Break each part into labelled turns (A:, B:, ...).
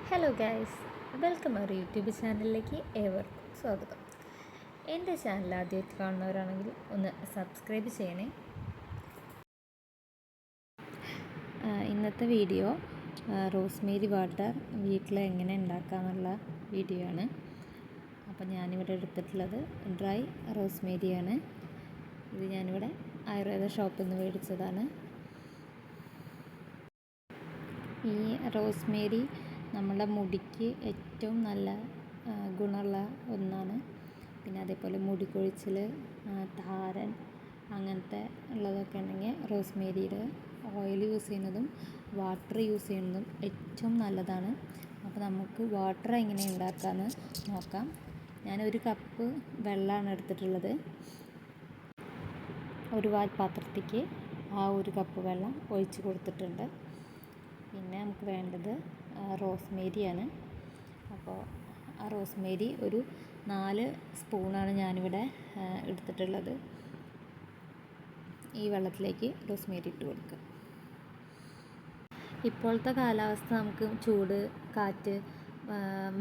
A: Hello guys, welcome our YouTube ചാനലിലേക്ക് ഏവർക്കും സ്വാഗതം. എൻ്റെ ചാനൽ ആദ്യമായിട്ട് കാണുന്നവരാണെങ്കിൽ ഒന്ന് സബ്സ്ക്രൈബ് ചെയ്യണേ. ഇന്നത്തെ വീഡിയോ റോസ്മേരി വാട്ടർ വീട്ടിൽ എങ്ങനെ ഉണ്ടാക്കാമെന്നുള്ള വീഡിയോ ആണ്. അപ്പോൾ ഞാനിവിടെ എടുത്തിട്ടുള്ളത് ഡ്രൈ റോസ്മേരിയാണ്. ഇത് ഞാനിവിടെ ആയുർവേദ ഷോപ്പിൽ നിന്ന് മേടിച്ചതാണ്. ഈ റോസ്മേരി നമ്മുടെ മുടിക്ക് ഏറ്റവും നല്ല ഗുണമുള്ള ഒന്നാണ്. പിന്നെ അതേപോലെ മുടി കൊഴിച്ചിൽ, താരൻ അങ്ങനത്തെ ഉള്ളതൊക്കെ ഉണ്ടെങ്കിൽ റോസ്മേരിയുടെ ഓയിൽ യൂസ് ചെയ്യുന്നതും വാട്ടർ യൂസ് ചെയ്യുന്നതും ഏറ്റവും നല്ലതാണ്. അപ്പോൾ നമുക്ക് വാട്ടർ എങ്ങനെ ഉണ്ടാക്കാമെന്ന് നോക്കാം. ഞാനൊരു കപ്പ് വെള്ളമാണ് എടുത്തിട്ടുള്ളത്. ഒരു പാത്രത്തേക്ക് ആ ഒരു കപ്പ് വെള്ളം ഒഴിച്ച് കൊടുത്തിട്ടുണ്ട്. പിന്നെ നമുക്ക് വേണ്ടത് റോസ്മേരിയാണ്. അപ്പോൾ ആ റോസ്മേരി ഒരു 4 സ്പൂണാണ് ഞാനിവിടെ എടുത്തിട്ടുള്ളത്. ഈ വെള്ളത്തിലേക്ക് റോസ്മേരി ഇട്ട് കൊടുക്കുക. ഇപ്പോഴത്തെ കാലാവസ്ഥ നമുക്ക് ചൂട്, കാറ്റ്,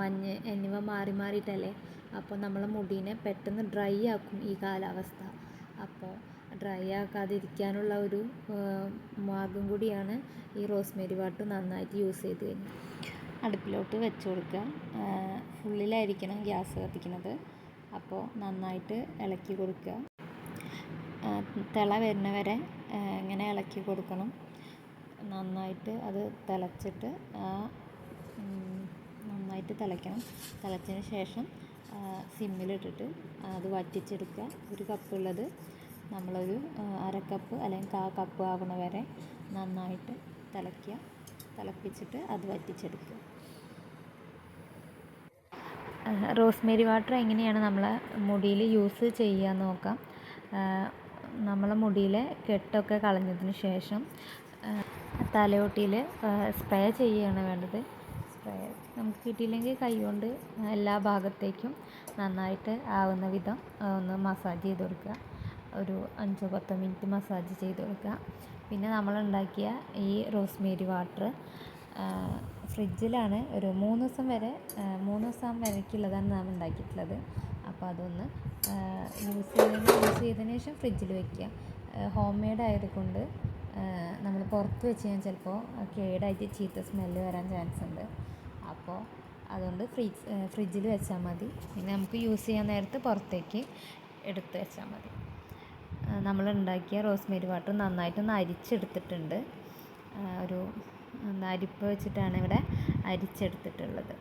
A: മഞ്ഞ് എന്നിവ മാറി മാറിയിട്ടല്ലേ. അപ്പോൾ നമ്മളെ മുടീനെ പെട്ടെന്ന് ഡ്രൈ ആക്കും ഈ കാലാവസ്ഥ. അപ്പോൾ ഡ്രൈ ആക്കാതിരിക്കാനുള്ള ഒരു മാർഗം കൂടിയാണ് ഈ റോസ്മേരി വാട്ടർ നന്നായിട്ട് യൂസ് ചെയ്ത് കഴിഞ്ഞാൽ. അടുപ്പിലോട്ട് വെച്ച് കൊടുക്കുക. ഫുള്ളിലായിരിക്കണം ഗ്യാസ് കത്തിക്കുന്നത്. അപ്പോൾ നന്നായിട്ട് ഇളക്കി കൊടുക്കുക. തിള വരുന്ന വരെ ഇങ്ങനെ ഇളക്കി കൊടുക്കണം. നന്നായിട്ട് അത് തിളച്ചിട്ട് നന്നായിട്ട് തിളയ്ക്കണം. തിളച്ചതിന് ശേഷം സിമ്മിലിട്ടിട്ട് അത് വറ്റിച്ചെടുക്കുക. ഒരു കപ്പുള്ളത് നമ്മളൊരു അരക്കപ്പ് അല്ലെങ്കിൽ 1/4 കപ്പ് ആവണ വരെ നന്നായിട്ട് തിളപ്പിച്ചിട്ട് അത് വറ്റിച്ചെടുക്കുക. റോസ്മേരി വാട്ടർ എങ്ങനെയാണ് നമ്മളെ മുടിയിൽ യൂസ് ചെയ്യാൻ നോക്കാം. നമ്മളെ മുടിയിലെ കെട്ടൊക്കെ കളഞ്ഞതിന് ശേഷം തലയോട്ടിയിൽ സ്പ്രേ ചെയ്യുകയാണ് വേണ്ടത്. സ്പ്രേ നമുക്ക് കിട്ടിയില്ലെങ്കിൽ കൈകൊണ്ട് എല്ലാ ഭാഗത്തേക്കും നന്നായിട്ട് ആവുന്ന വിധം ഒന്ന് മസാജ് ചെയ്ത് കൊടുക്കുക. ഒരു 5-10 മിനിറ്റ് മസാജ് ചെയ്ത് കൊടുക്കുക. പിന്നെ നമ്മളുണ്ടാക്കിയ ഈ റോസ്മേരി വാട്ടർ ഫ്രിഡ്ജിലാണ് ഒരു 3 ദിവസം വരയ്ക്കുള്ളതാണ് നാം ഉണ്ടാക്കിയിട്ടുള്ളത്. അപ്പോൾ അതൊന്ന് യൂസ് ചെയ്തതിന് ശേഷം ഫ്രിഡ്ജിൽ വയ്ക്കുക. ഹോം മെയ്ഡ് ആയതുകൊണ്ട് നമ്മൾ പുറത്ത് വെച്ച് കഴിഞ്ഞാൽ ചിലപ്പോൾ കേടായിട്ട് ചീത്ത സ്മെല്ല് വരാൻ ചാൻസ് ഉണ്ട്. അപ്പോൾ അതുകൊണ്ട് ഫ്രിഡ്ജിൽ വെച്ചാൽ മതി. പിന്നെ നമുക്ക് യൂസ് ചെയ്യാൻ നേരത്ത് പുറത്തേക്ക് എടുത്ത് വെച്ചാൽ മതി. നമ്മളുണ്ടാക്കിയ റോസ്മേരി വാട്ടർ നന്നായിട്ടൊന്ന് അരിച്ചെടുത്തിട്ടുണ്ട്. ഒരു അരിപ്പ് വെച്ചിട്ടാണ് ഇവിടെ അരിച്ചെടുത്തിട്ടുള്ളത്.